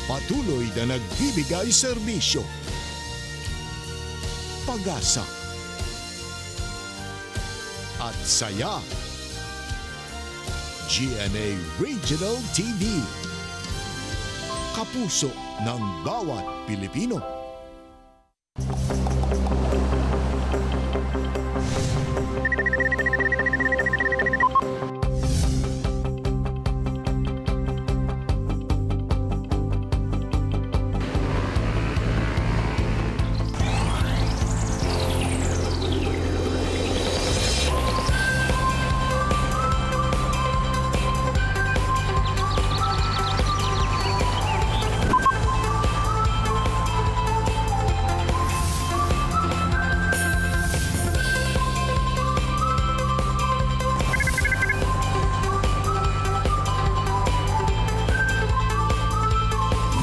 Patuloy na nagbibigay serbisyo. Pag-asa at saya. GMA Regional TV. Kapuso ng bawat Pilipino.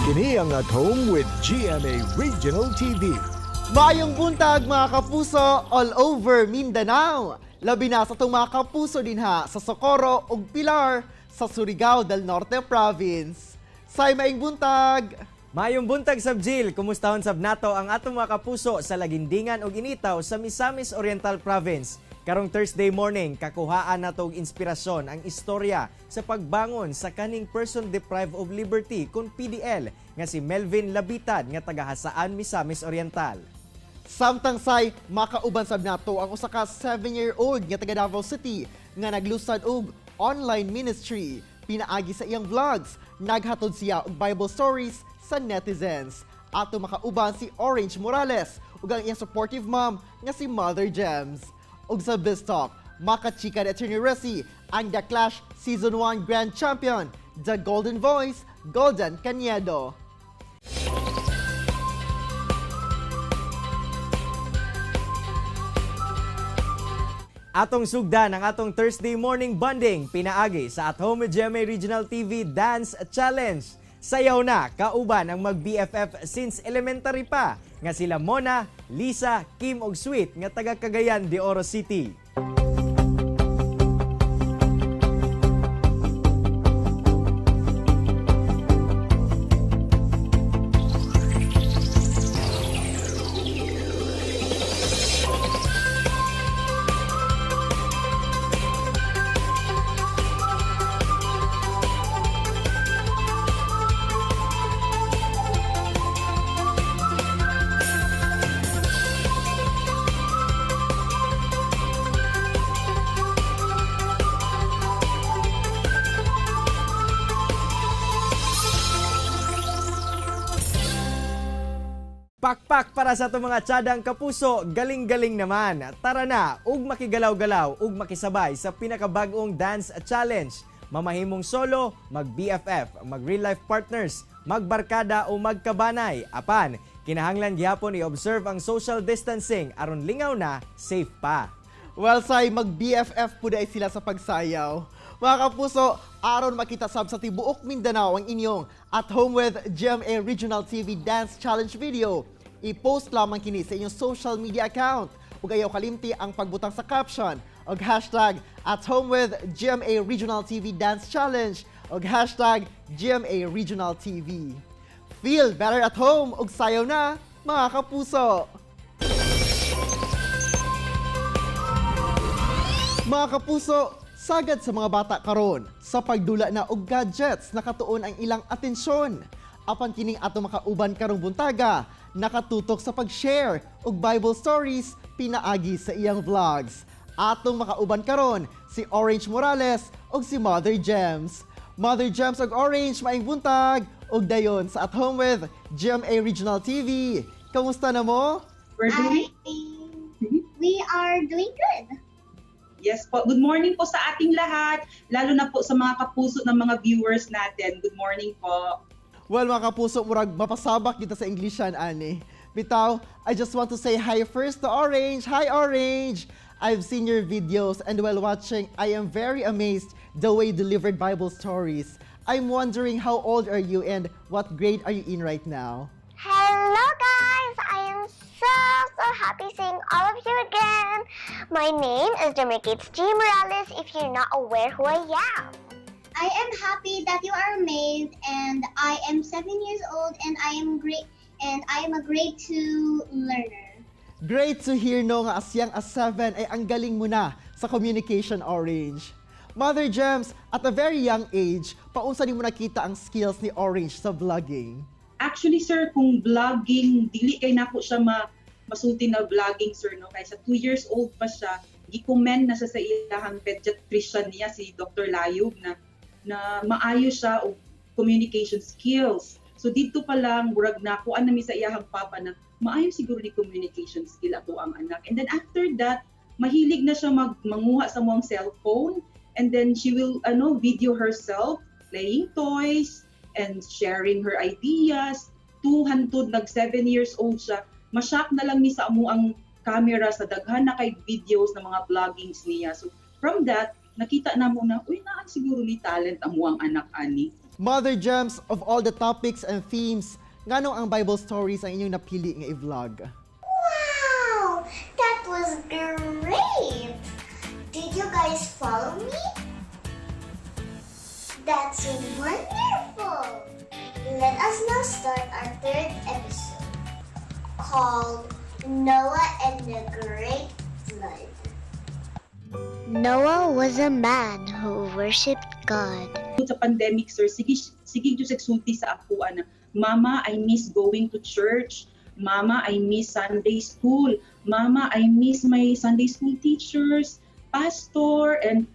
Kini ang At Home with GMA Regional TV. Maayong buntag mga kapuso all over Mindanao. Labi na sa itong mga kapuso din ha sa Socorro ug Pilar sa Surigao del Norte Province. Say maayong buntag! Mayong buntag sab Jill, kumustahon sab nato ang atong mga kapuso sa Lagindingan ug Initaw sa Misamis Oriental Province. Karong Thursday morning, kakuhaan nato og inspirasyon ang istorya sa pagbangon sa kaning person deprived of liberty kun PDL nga si Melvin Labitad nga taga Hasaan, Misamis Oriental. Samtang say makauban sab nato ang usa ka 7-year-old nga taga Davao City nga naglusad og online ministry. Pinaagi sa iyang vlogs, naghatod siya og Bible stories sa netizens. Ato makauban si Orange Morales ug ang iyang supportive mom nga si Mother Gems. Ug sa Biztalk, makachika ni Attorney Resi ang The Clash Season 1 Grand Champion, The Golden Voice, Golden Caniedo. Atong sugdan ang atong Thursday morning bonding pinaagi sa At Home with GMA Regional TV Dance Challenge. Sayaw na kauban ang mag-BFF since elementary pa nga sila Mona, Lisa, Kim ug Sweet nga taga Cagayan de Oro City. Pakpak para sa itong mga tsadang kapuso, galing-galing naman. Tara na, ug makigalaw-galaw, ug makisabay sa pinakabagong dance challenge. Mamahimong solo, mag-BFF, mag-real-life partners, magbarkada o magkabanay. Apan, kinahanglan gihapon i-observe ang social distancing aron lingaw na, safe pa. Well, say mag-BFF po dahil sila sa pagsayaw. Mga kapuso, aron makita sab sa tibuok Mindanao ang inyong At Home with GMA Regional TV Dance Challenge video. I-post lamang kini sa inyong social media account. Ug ayaw kalimti ang pagbutang sa caption og hashtag At Home with GMA Regional TV Dance Challenge og hashtag GMA Regional TV. Feel better at home ug sayaw na, mga kapuso! Mga kapuso, sagad sa mga bata karon sa pagdula na og gadgets nakatuon ang ilang atensyon. Apan kining ato makauban karong buntaga, nakatutok sa pag-share og Bible stories pinaagi sa iyang vlogs. Atong makauban karon si Orange Morales ug si Mother Gems. Mother Gems ug Orange, maayong buntag ug dayon sa At Home with GMA Regional TV. Kamusta na mo? Hi, we are doing good. Yes po. Good morning po sa ating lahat, lalo na po sa mga kapuso ng mga viewers natin. Good morning po. Well, mga kapuso, murag mapasabak kita sa Englishan, ani. Bitaw, I just want to say hi first to Orange. Hi, Orange! I've seen your videos and while watching, I am very amazed the way you delivered Bible stories. I'm wondering how old are you and what grade are you in right now? Hello guys! I am so happy seeing all of you again. My name is Jamaicates G. Morales if you're not aware who I am. I am happy that you are amazed and I am 7 years old and I am a grade 2 learner. Great to hear no nga as young as 7 ay ang galing mo na sa communication, Orange. Mother Gems, at a very young age, paunsa ni mo nakita ang skills ni Orange sa vlogging? Actually, sir, kung vlogging, dili kay nako siya masulti na vlogging, sir, no? Kaya sa 2 years old pa siya, i-commend na siya sa ilahang pediatrician niya, si Dr. Layog, na maayo siya og communication skills. So dito pa lang, murag na ko mi sa iyahang papa na maayo siguro ni communication skill ato ang anak. And then after that, mahilig na siya manguha sa mong cellphone, and then she will video herself playing toys and sharing her ideas. Hantod nag 7 years old siya, mashock na lang ni sa amo ang camera sa daghan na kay videos ng mga vloggings niya. So from that, nakita na mo na, uy, naan siguro ni talent amo ang anak ani. Mother Gems, of all the topics and themes, ngano ang Bible stories ang inyong napili nga i-vlog? Wow! That was great! Did you guys follow me? That's wonderful! Let us now start our third episode called Noah and the Great Flood. Noah was a man who worshipped God. Sa pandemic, sir, sige yung sexulti sa ako na, Mama, I miss going to church. Mama, I miss Sunday school. Mama, I miss my Sunday school teachers, pastor, and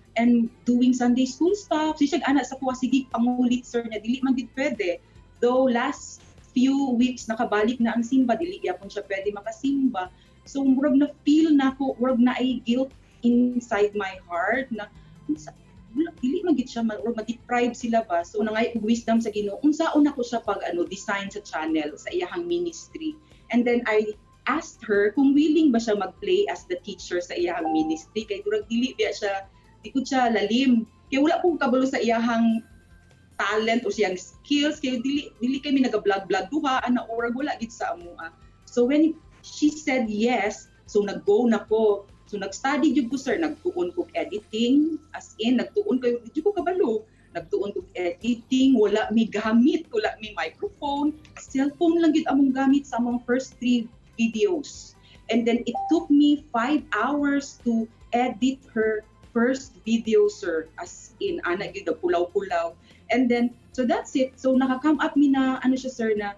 doing Sunday school stuff. Siya anak sa kuha, sige, pangulit, sir, na dili man gid pwede. Though last few weeks nakabalik na ang simba, dili gyapon siya pwede makasimba. So murag na feel na ko, murag na ay guilt inside my heart na dili man gid siya ma-deprive sila ba. So nangay og wisdom sa Ginoo unsaon ako siya pag design sa channel sa iyahang ministry. And then I asked her kung willing ba siya mag-play as the teacher sa iyahang ministry kay durag dili biya siya, di ko siya lalim. Kaya wala kong kabalo sa iyahang talent o siyang skills kay dili kami naga-vlog duha ana orag wala gid sa amoa. So when she said yes, so nag-go na ko. So nag-study jud ko, sir, nagtuon ko editing, as in nagtuon ko di ko kabalo. Nagtuon ko editing, wala mi gamit, wala mi microphone, cellphone lang gid among gamit sa among first 3 videos. And then it took me 5 hours to edit her first video, sir, as in ana gid pulaw-pulaw. And then so that's it. So naka-come up mi na siya, sir, na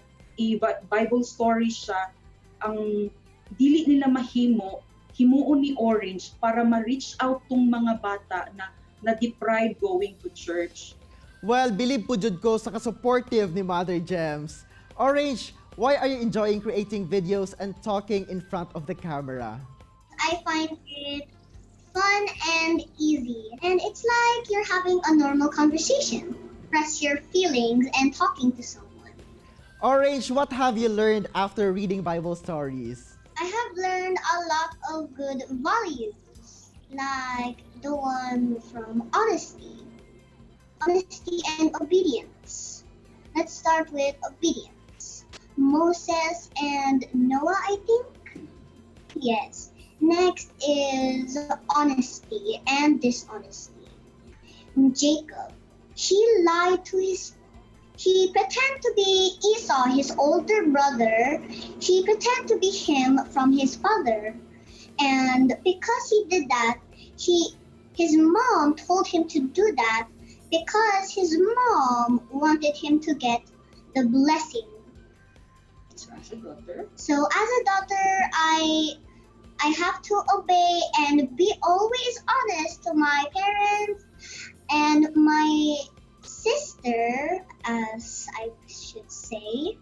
Bible story siya ang dili nila himuon ni Orange para ma-reach out tong mga bata na deprived going to church. Well, believe po jud ko sa ka-supportive ni Mother Gems. Orange, why are you enjoying creating videos and talking in front of the camera? I find it fun and easy, and it's like you're having a normal conversation. Express your feelings and talking to someone. Orange, what have you learned after reading Bible stories? I have learned a lot of good values, like the one from honesty and obedience. Let's start with obedience. Moses and Noah, I think? Yes. Next is honesty and dishonesty. Jacob, he lied to he pretended to be Esau, his older brother. He pretended to be him from his father. And because he did that, his mom told him to do that because his mom wanted him to get the blessing. As a daughter? So as a daughter, I have to obey and be always honest to my parents and my sister, as I should say,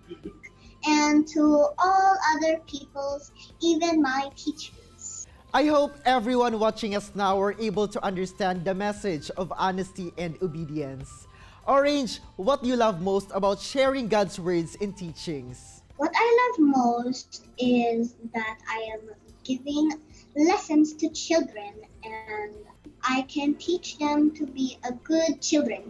and to all other peoples, even my teachers. I hope everyone watching us now were able to understand the message of honesty and obedience. Orange, what do you love most about sharing God's words in teachings? What I love most is that I am giving lessons to children and I can teach them to be a good children.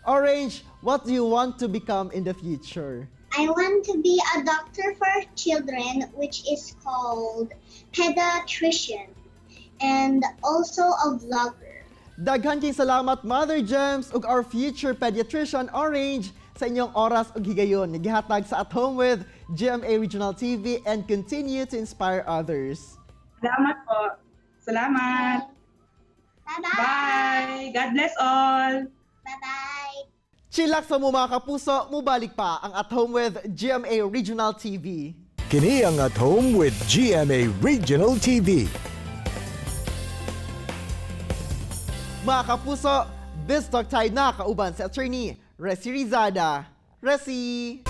Orange, what do you want to become in the future? I want to be a doctor for children, which is called pediatrician, and also a vlogger. Daghan kay salamat, Mother Gems, ug our future pediatrician, Orange. sa inyong oras ug higayon. Gihatag sa At Home with GMA Regional TV and continue to inspire others. Salamat po. Salamat. Bye-bye. Bye. God bless all. Bye-bye. Chillax sa mo mga kapuso, mubalik pa ang At Home with GMA Regional TV. Kini ang At Home with GMA Regional TV. Mga kapuso, this talk tayo na kauban sa attorney Resi Rizada. Resi!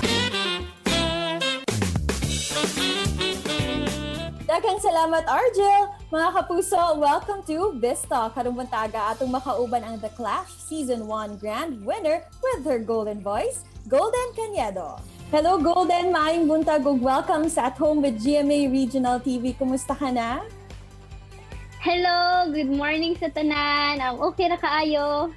Daghang salamat, Argel! Mga kapuso, welcome to Bistalk. Karong buntaga atong makauban ang The Clash Season 1 Grand Winner with her golden voice, Golden Cañedo. Hello, Golden! Maayong buntag ug welcome sa At Home with GMA Regional TV. Kumusta ka na? Hello, good morning sa tanan. Okay na kaayo.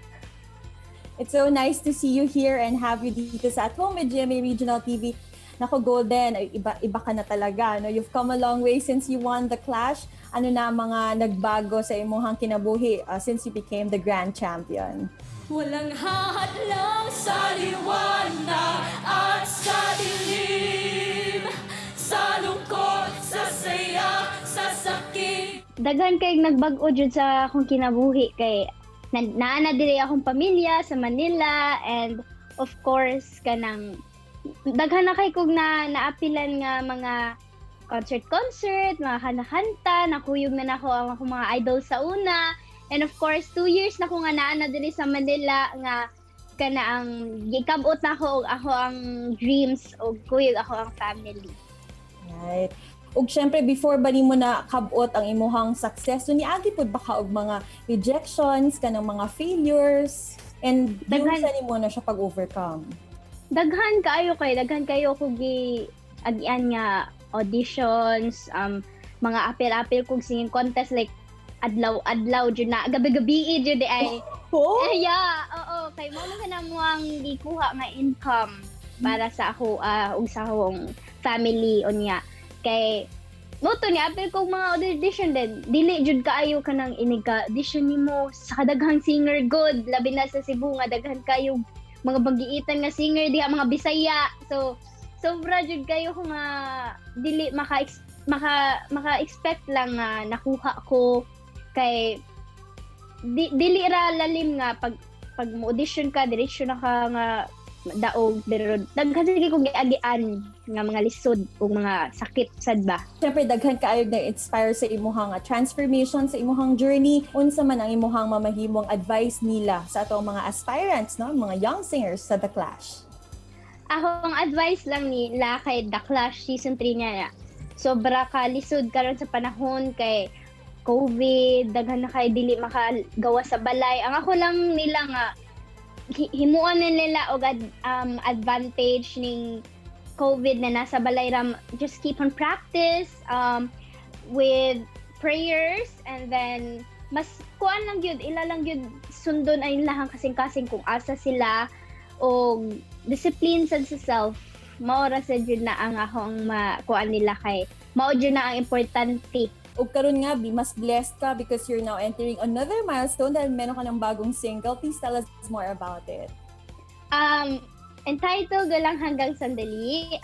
It's so nice to see you here and have you dito sa At Home with GMA Regional TV. Nako, Golden, iba ka na talaga. No? You've come a long way since you won the Clash. Ano na mga nagbago sa imong kinabuhi since you became the Grand Champion? Walang hadlang sa liwanag at sa dilim, sa lungkot, sa saya, sa sakit. Daghan kay nagbag-o jud sa akong kinabuhi kay naana diri akong pamilya sa Manila, and of course kanang daghan na kay kog naapilan nga mga concert, mga kanta, nakuyog na nako ang akong mga idol sa una. And of course, 2 years na ko nga naana diri sa Manila nga kana ang gikabot na ako ang dreams o kuyog ako ang family. Right. Ug syempre before ba nimo na kabot ang imuhang success, so niagi pud ba ka og mga rejections kanang mga failures, and Daghan. sa nimo na siya pag-overcome? Daghan kayo ko agian nga auditions, mga apil-apil kog singing contest like adlaw jud na gabi-gabi jud ay. Oh? Yeah, oo, kay mo na kanang muang gikuha nga income para sa ako ug sa akong family unya. Kay mo to ni apil kog mga audition din. Dili jud kaayo kanang iniga audition nimo sa kadaghang singer god, labi na sa Cebu nga daghan kayo mga bagiitan nga singer diha mga Bisaya. So sobra jud kayo nga dili maka-expect lang nga nakuha ko kay dili ra lalim nga pag mo-audition ka diretso na ka nga daog pero daghan sige kung giagian nga mga lisod o mga sakit sad ba. Siyempre, daghan kaayo na inspire sa imuhang transformation, sa imuhang journey. Unsa man ang imuhang mamahimong advice nila sa atong mga aspirants, no? Mga young singers sa The Clash? Akong advice lang nila kay The Clash Season 3 niya, sobra ka lisod karon sa panahon kay COVID, daghan na kay dili makagawa sa balay. Ang ako lang nila nga himuan na nila og advantage ning COVID na nasa balay ram, just keep on practice with prayers, and then mas kuan lang gyud ila lang gyud sundon ay lahang kasing-kasing kung asa sila o discipline sa self. Mao ra sa jud na ang akong makuan nila kay mao jud na ang importante. Ug karon nga, mas blessed ka because you're now entering another milestone dahil meron ka ng bagong single. Please tell us more about it. Entitled Walang Hanggang Sandali.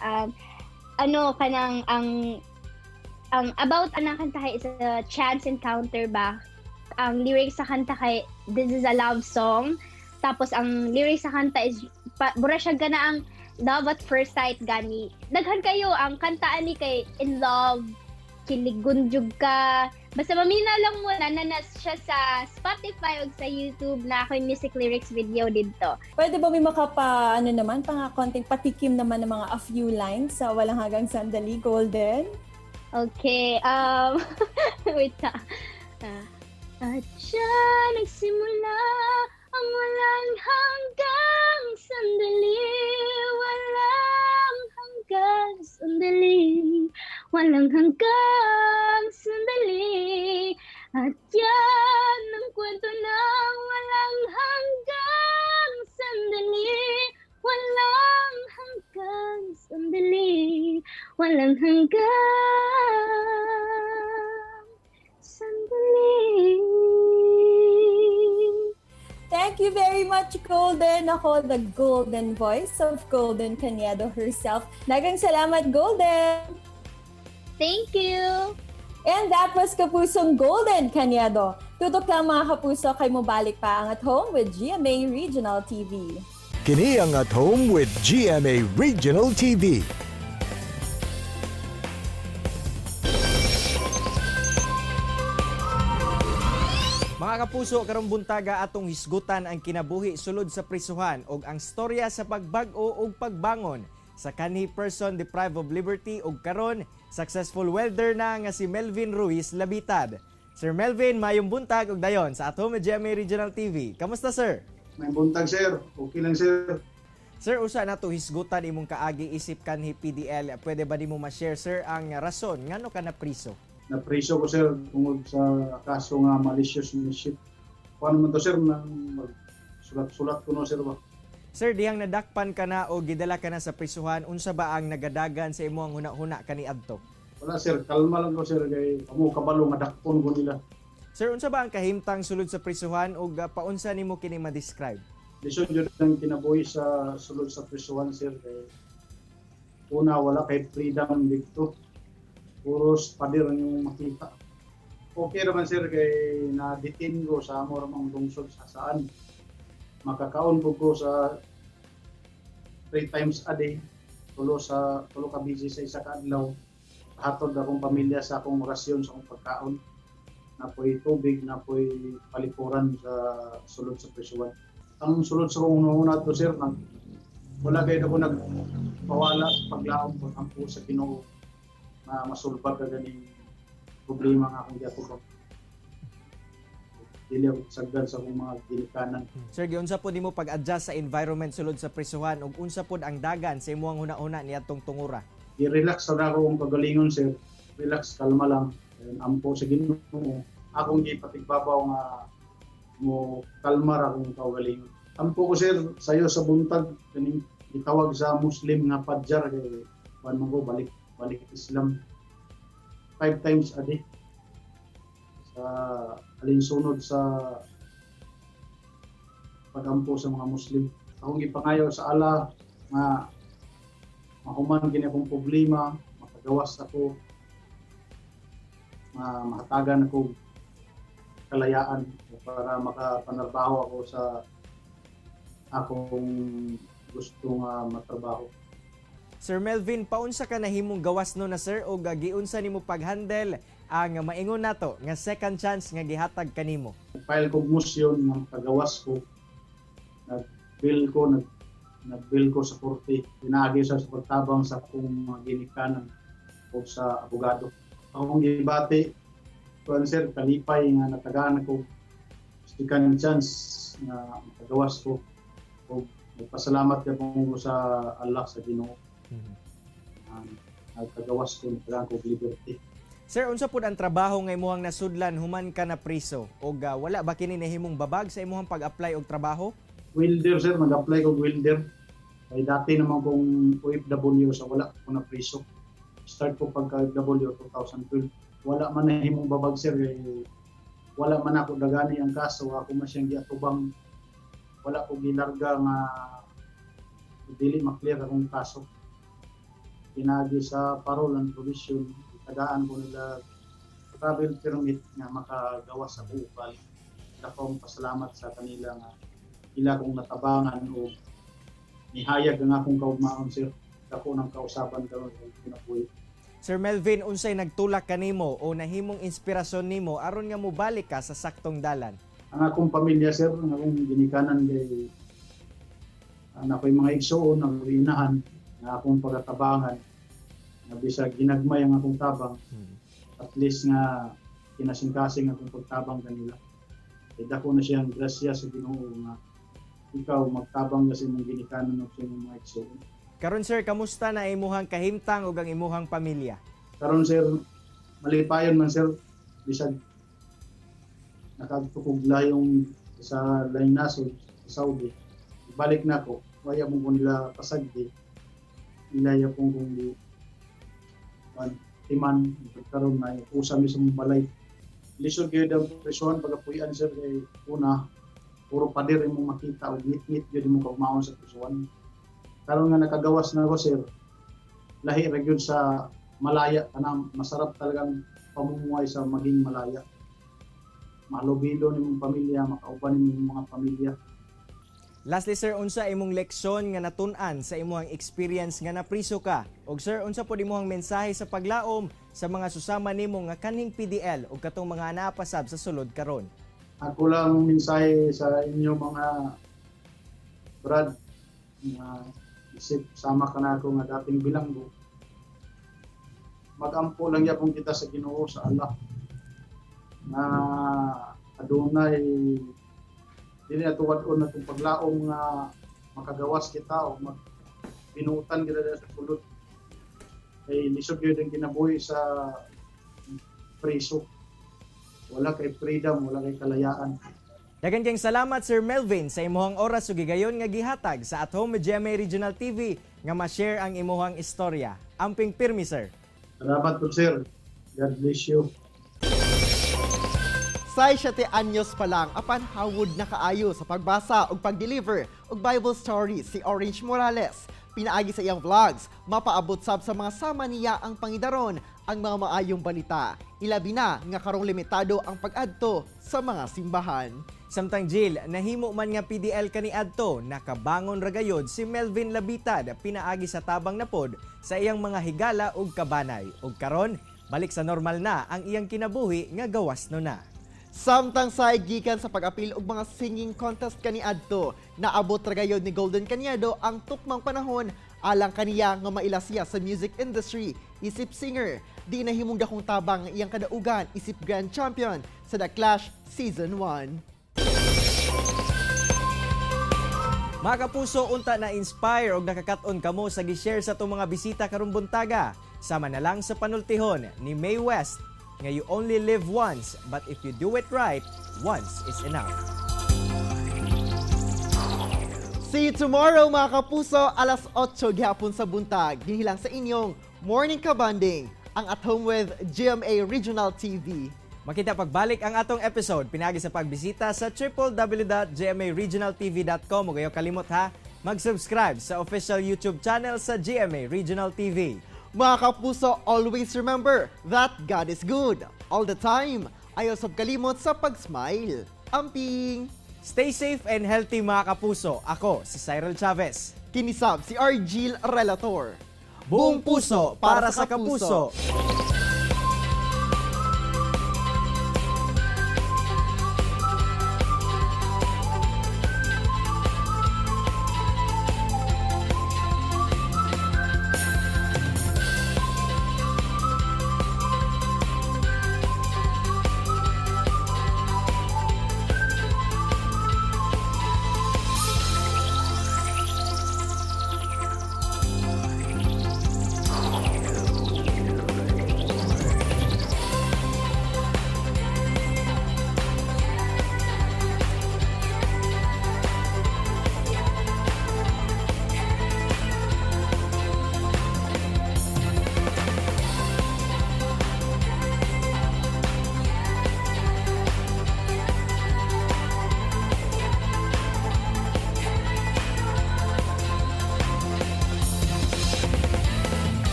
Kanang ang about anang kanta kay is a chance encounter ba. Ang lyrics sa kanta kay this is a love song. Tapos ang lyrics sa kanta is bura siya gana ang love at first sight gani. Daghan kayo ang kanta ani kay in love, kiligunjug ka. Basta mamina lang mo na siya sa Spotify o sa YouTube na ako yung music lyrics video dito. Pwede ba may konting patikim naman ng mga a few lines sa Walang Hanggang Sandali, Golden? Okay, wait na. At siya nagsimula ang walang hanggang sandali, walang hanggang sandali, walang hanggang sandali. At yan ang kwento ng walang hanggang sandali, walang hanggang sandali, walang hanggang sandali. Thank you very much, Golden. Ako, the golden voice of Golden Caniedo herself. Daghang salamat, Golden! Thank you! And that was Kapusong Golden Caniedo. Tutok lang mga kapuso, kay mo balik pa ang At Home with GMA Regional TV. Kini ang At Home with GMA Regional TV. Mga kapuso, karong buntaga atong hisgutan ang kinabuhi sulod sa prisuhan ug ang storya sa pagbag-o ug pagbangon sa kanhi person deprived of liberty ug karon successful welder na nga si Melvin Ruiz Labitad. Sir Melvin, mayong buntag ug dayon sa At Home with GMA Regional TV. Kamusta, sir? May buntag, sir. Okay lang, sir. Sir, usa na to hisgutan imong kaagi isip kanhi PDL. Pwede ba nimo ma-share, sir, ang rason ngano ka na priso? Napriso ko, sir, tungod sa kaso nga malicious mischief. Paano man to, sir, nang sulat-sulat ko no, sir, ba? Sir, dihang nadakpan ka na o gidala ka na sa prisuhan, unsa ba ang nagadagan sa imo ang huna-huna kani adto? Wala, sir. Kalma lang ko, sir. Kay amo kabalo nga dakpon ko nila. Sir, unsa ba ang kahimtang sulod sa prisuhan o paunsa nimo kini ma-describe? Lisod yun ang kinabuhi sa sulod sa prisuhan, sir. Kay una, wala kay freedom dito. Puros padir ang yung makita. Okay naman, sir, kay na-detain ko sa amo ramang lungsod sa saan. Makakaon po ko sa 3 times a day. Tulo ka busy sa isa ka adlaw. Hatod akong pamilya sa akong rasyon sa akong pagkaon. Napoy tubig, napoy palikuran sa sulod sa prisuhan. Ang sulod sa kong una to, sir, wala kayo ako nagpawala sa paglaom ko ang po sa Ginoo na masulbat ka ganing problema nga akong giatubag. Dili ako sagdan sa akong mga ginikanan. Sir, unsa po nimo pag-adjust sa environment sulod sa prisuhan ug unsa pod ang dagan sa imong huna-huna niadtong tungura? I-relax sa ako ang kagalingon, sir. Relax, kalma lang. Ampo sa Ginoo. Akong gipatigbabaw nga mo kalmar akong kagalingon. Ampo ko, sir, sayo sa buntag kaning gitawag sa Muslim nga padjar kay kuan mo balik Islam 5 times a day sa alinsunod sa pagampo sa mga Muslim. Akong gipangayo sa Allah nga mahuman kini akong problema, makagawas ako, mahatagan ako kalayaan para makapanarbaho ako sa akong gusto nga matrabaho. Sir Melvin, paunsa ka nahimong gawas no na, sir, o giunsa nimo pag-handle ang maingon nato nga second chance nga gihatag kanimo? File ko motion ng pagawas ko. Nag-bill ko sa korte. Pinagi sa pagtabang sa akong mga ginikanan o sa abogado. Akong gibati, kuan, sir, kalipay nga natagaan ako second chance nga pagawas ko. O nagpasalamat ko sa Allah, sa Ginoo. Nagkagawas ko nagkagaan ko liberty. Sir, unsa pod ang trabaho nga imuhang nasudlan human ka na priso? O wala ba kini nahimong babag sa imuhang pag-apply og trabaho? Welder, sir, mag-apply ko welder. Kay dati naman kong OFW sa wala ko na priso. Start ko pagka-OFW 2012. Wala man nahimong babag, sir. Wala man ako dagani ang kaso. Ako man siyang giatubang. Wala ko gilarga nga dili maklear akong kaso. Pinagi sa parol and provision, tagaan ko nila travel permit nga makagawa sa bukal. Akong pasalamat sa kanila nga ila kong natabangan o nihayag ang akong kaugmaon, sir. Ako nang kausapan karon sa kinabuhi. Sir Melvin, unsay nagtulak kanimo o nahimong inspirasyon nimo aron nga mobalik ka sa saktong dalan? Ang akong pamilya, sir, ang akong ginikanan kay ako'y mga igsoon, ang inahan, na akong pagkatabangan, na bisag ginagmay ang akong tabang, at least nga kinasing-kasing akong pagtabang kanila. Kaya dako na siyang grasya sa Ginoo nga ikaw magtabang kasi mong ginikanan ng mga igsoon. Karon, sir, kamusta na imuhang kahimtang ug ang imuhang pamilya? Karon, sir, malipayon man, sir, bisag nakagtukog layong sa laing nasod sa Saudi. Balik na ako, waya mong kung nila pasagdi, ilaya pong kung timan, karon na usa mi sa mong balay. Lisod kayo daw presuhan pagapuyan, sir, kay una, puro pader mo makita o ngit-ngit yun mo kagmaon sa pusuan. Karon nga nakagawas na ako sir, lahi ra gyud sa malaya kanang masarap talagang pamumuhay sa maging malaya. Malubilo nimong pamilya, makauban nimong mga pamilya. Lastly sir, unsa imong leksyon nga natun-an sa imong experience nga napriso ka? Og sir, unsa pod imong mensahe sa paglaom sa mga susama nimo nga kanhing PDL ug katong mga naapasab sa sulod karon? Ako lang mensahe sa inyo mga brad na isip sama ka na ako nga dating bilanggo. Magampo lang yapon kita sa Ginoo sa Allah na adunay dili ato wadon natong paglaom nga makagawas kita o binuutan kita sa sulod. Kay lisod gyud ang kinabuhi sa preso. Wala kay freedom, wala kay kalayaan. Daghang kayong salamat Sir Melvin sa imong oras ug gigayon nga gihatag sa At Home with GMA Regional TV nga ma-share ang imong istorya. Amping pirmi sir. Salamat po sir. God bless you. Say 7 anyos pa lang, apan hawod na kaayo sa pagbasa ug pag-deliver og Bible stories si Orange Morales. Pinaagi sa iyang vlogs, mapaabot sab sa mga sama niya ang pangidaron ang mga maayong balita. Ilabi na nga karong limitado ang pag-adto sa mga simbahan. Samtang Jill, nahimo man nga PDL kaniadto, nakabangon ragayod si Melvin Labitad pinaagi sa tabang na pod sa iyang mga higala ug kabanay. Ug karon, balik sa normal na ang iyang kinabuhi nga gawas no na. Samtang sa gikan sa pag-apil og mga singing contest kaniadto, naabot ragayod ni Golden Cañedo ang tukmang panahon alang kaniya nga mailasiya sa music industry. Isip singer, di nahimong dakong tabang iyang kadaugan isip grand champion sa The Clash Season 1. Mga kapuso, unta na inspire og nakakaton kamo sa gi-share sa itong mga bisita karong buntaga. Sama na lang sa panultihon ni Mae West nga you only live once, but if you do it right, once is enough. See you tomorrow mga kapuso, alas 8 gihapon sa buntag. Dinihilang sa inyong Morning Kabanding, ang At Home with GMA Regional TV. Makita pagbalik ang atong episode pinagi sa pagbisita sa www.gmaregionaltv.com. Ug ayaw kalimot ha, mag-subscribe sa official YouTube channel sa GMA Regional TV. Mga kapuso, always remember that God is good all the time. Ayaw sab kalimot sa pag-smile. Amping! Stay safe and healthy mga kapuso. Ako si Cyril Chavez. Kinisab si Argil Relator. Buong puso para sa kapuso.